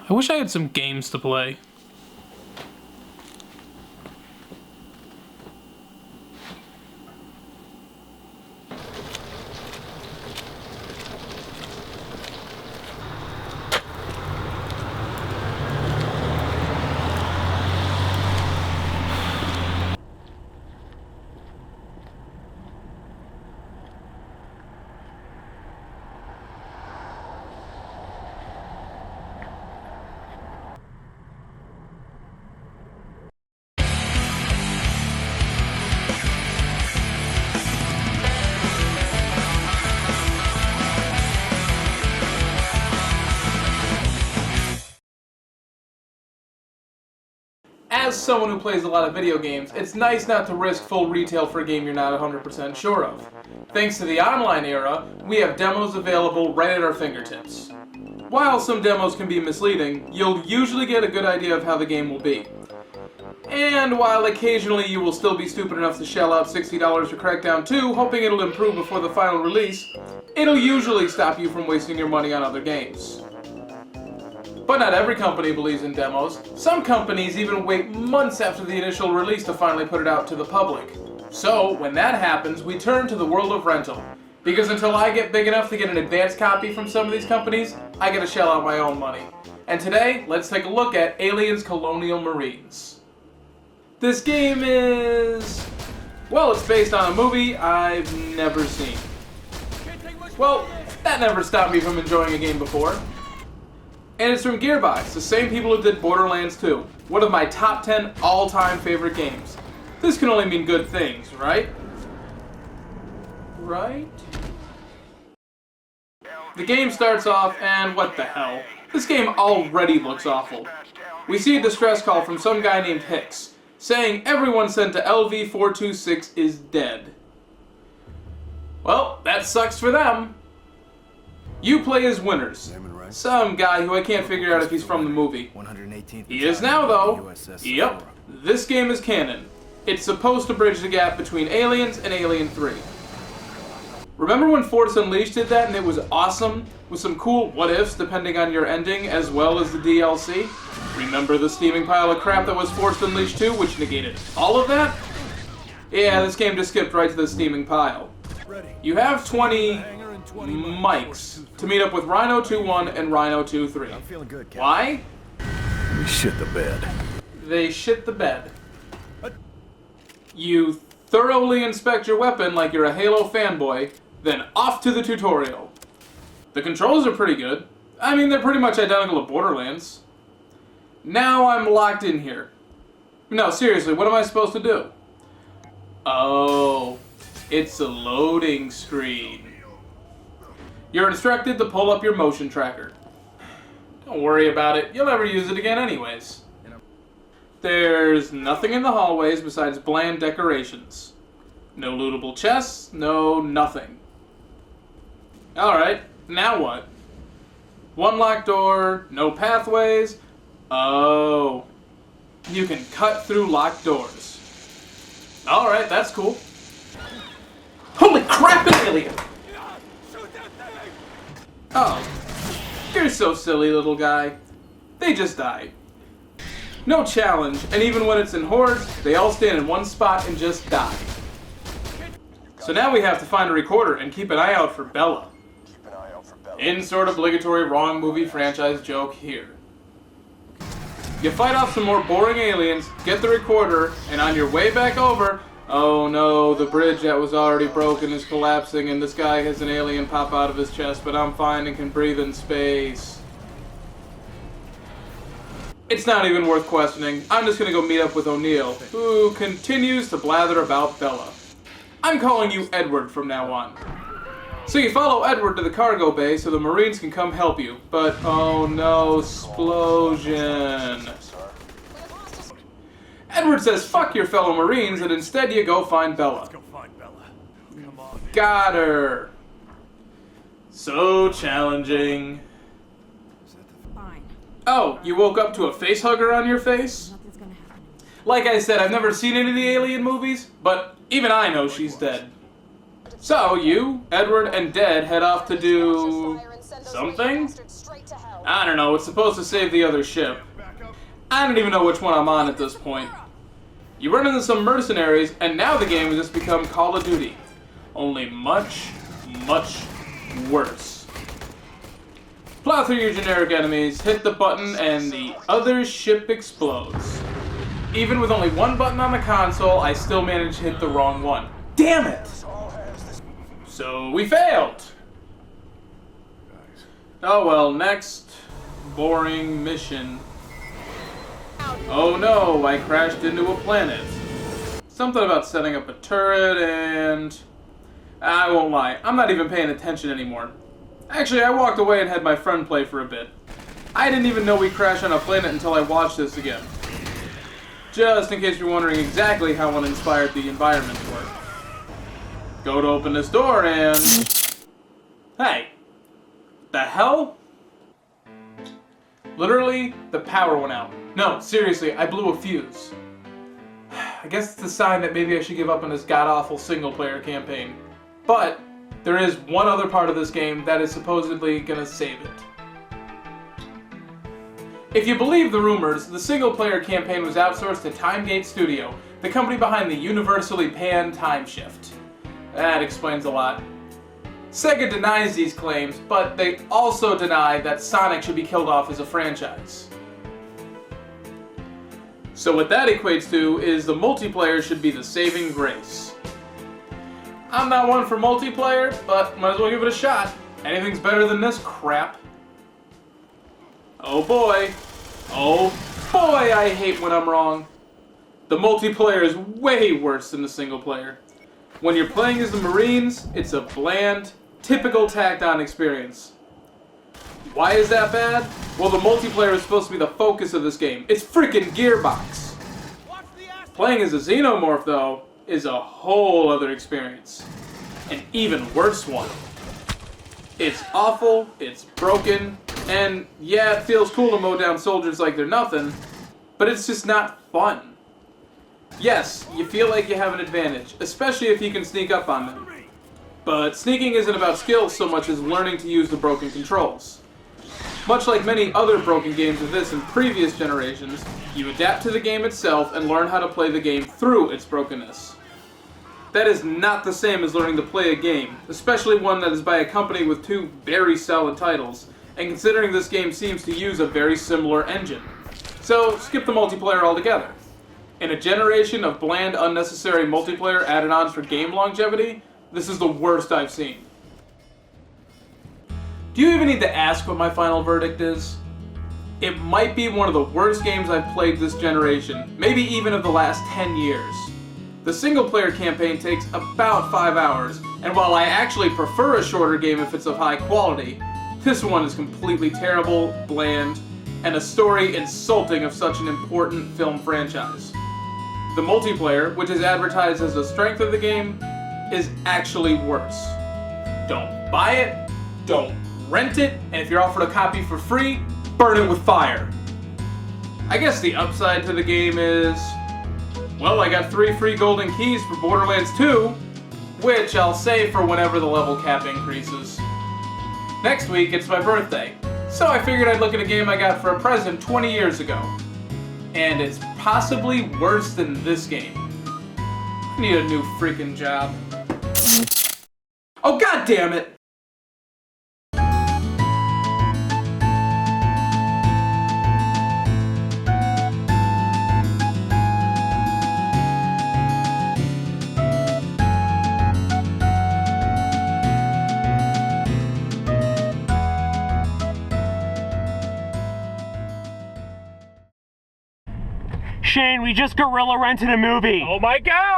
I wish I had some games to play. As someone who plays a lot of video games, it's nice not to risk full retail for a game you're not 100% sure of. Thanks to the online era, we have demos available right at our fingertips. While some demos can be misleading, you'll usually get a good idea of how the game will be. And while occasionally you will still be stupid enough to shell out $60 for Crackdown 2, hoping it'll improve before the final release, it'll usually stop you from wasting your money on other games. But not every company believes in demos. Some companies even wait months after the initial release to finally put it out to the public. So, when that happens, we turn to the world of rental. Because until I get big enough to get an advanced copy from some of these companies, I gotta shell out my own money. And today, let's take a look at Aliens Colonial Marines. This game is... well, it's based on a movie I've never seen. Well, that never stopped me from enjoying a game before. And it's from Gearbox, the same people who did Borderlands 2, one of my top 10 all-time favorite games. This can only mean good things, right? Right? The game starts off, and what the hell? This game already looks awful. We see a distress call from some guy named Hicks, saying everyone sent to LV-426 is dead. Well, that sucks for them. You play as Winters, some guy who I can't figure out if he's from the movie. He is now, though. Yep, this game is canon. It's supposed to bridge the gap between Aliens and Alien 3. Remember when Force Unleashed did that and it was awesome? With some cool what-ifs depending on your ending as well as the DLC? Remember the steaming pile of crap that was Force Unleashed 2, which negated all of that? Yeah, this game just skipped right to the steaming pile. You have 20... mics to meet up with Rhino 2-1 and Rhino 2-3. I'm feeling good, Captain. Why? We shit the bed. They shit the bed. You thoroughly inspect your weapon like you're a Halo fanboy, then off to the tutorial. The controls are pretty good. I mean, they're pretty much identical to Borderlands. Now I'm locked in here. No, seriously, what am I supposed to do? Oh, it's a loading screen. You're instructed to pull up your motion tracker. Don't worry about it, you'll never use it again anyways. There's nothing in the hallways besides bland decorations. No lootable chests, no nothing. Alright, now what? One locked door, no pathways. Oh. You can cut through locked doors. Alright, that's cool. Holy crap, an alien! Oh, you're so silly, little guy. They just die. No challenge, and even when it's in hordes, they all stand in one spot and just die. So now we have to find a recorder and keep an eye out for Bella. Insert obligatory wrong movie franchise joke here. You fight off some more boring aliens, get the recorder, and on your way back over, oh no, the bridge that was already broken is collapsing and this guy has an alien pop out of his chest, but I'm fine and can breathe in space. It's not even worth questioning. I'm just gonna go meet up with O'Neill, who continues to blather about Bella. I'm calling you Edward from now on. So you follow Edward to the cargo bay so the Marines can come help you, but oh no, explosion. Edward says fuck your fellow Marines and instead you go find Bella. Let's go find Bella. Come on. Got her. So challenging. Fine. Oh, you woke up to a face hugger on your face? Nothing's gonna happen. Like I said, I've never seen any of the Alien movies, but even I know she's dead. So you, Edward, and Dead head off to do something? I don't know, it's supposed to save the other ship. I don't even know which one I'm on at this point. You run into some mercenaries, and now the game has just become Call of Duty. Only much, much worse. Plow through your generic enemies, hit the button, and the other ship explodes. Even with only one button on the console, I still managed to hit the wrong one. Damn it! So we failed! Oh well, next boring mission. Oh no, I crashed into a planet. Something about setting up a turret and... I won't lie, I'm not even paying attention anymore. Actually, I walked away and had my friend play for a bit. I didn't even know we crashed on a planet until I watched this again. Just in case you're wondering exactly how uninspired the environments were. Go to open this door and... Hey! The hell? Literally, the power went out. No, seriously, I blew a fuse. I guess it's a sign that maybe I should give up on this god-awful single-player campaign. But, there is one other part of this game that is supposedly gonna save it. If you believe the rumors, the single-player campaign was outsourced to Timegate Studio, the company behind the universally panned Time Shift. That explains a lot. Sega denies these claims, but they also deny that Sonic should be killed off as a franchise. So what that equates to is the multiplayer should be the saving grace. I'm not one for multiplayer, but might as well give it a shot. Anything's better than this crap. Oh boy. Oh boy, I hate when I'm wrong. The multiplayer is way worse than the single player. When you're playing as the Marines, it's a bland, typical tacked-on experience. Why is that bad? Well, the multiplayer is supposed to be the focus of this game. It's freaking Gearbox! Playing as a Xenomorph, though, is a whole other experience. An even worse one. It's awful, it's broken, and yeah, it feels cool to mow down soldiers like they're nothing, but it's just not fun. Yes, you feel like you have an advantage, especially if you can sneak up on them. But sneaking isn't about skill so much as learning to use the broken controls. Much like many other broken games of this in previous generations, you adapt to the game itself and learn how to play the game through its brokenness. That is not the same as learning to play a game, especially one that is by a company with two very solid titles, and considering this game seems to use a very similar engine. So, skip the multiplayer altogether. In a generation of bland, unnecessary multiplayer added-ons for game longevity, this is the worst I've seen. Do you even need to ask what my final verdict is? It might be one of the worst games I've played this generation, maybe even of the last 10 years. The single-player campaign takes about 5 hours, and while I actually prefer a shorter game if it's of high quality, this one is completely terrible, bland, and a story insulting of such an important film franchise. The multiplayer, which is advertised as the strength of the game, is actually worse. Don't buy it, don't rent it, and if you're offered a copy for free, burn it with fire. I guess the upside to the game is, well, I got 3 free golden keys for Borderlands 2, which I'll save for whenever the level cap increases. Next week, it's my birthday, so I figured I'd look at a game I got for a present 20 years ago. And it's possibly worse than this game. I need a new freaking job. Oh, god damn it! Shane, we just gorilla rented a movie. Oh my god!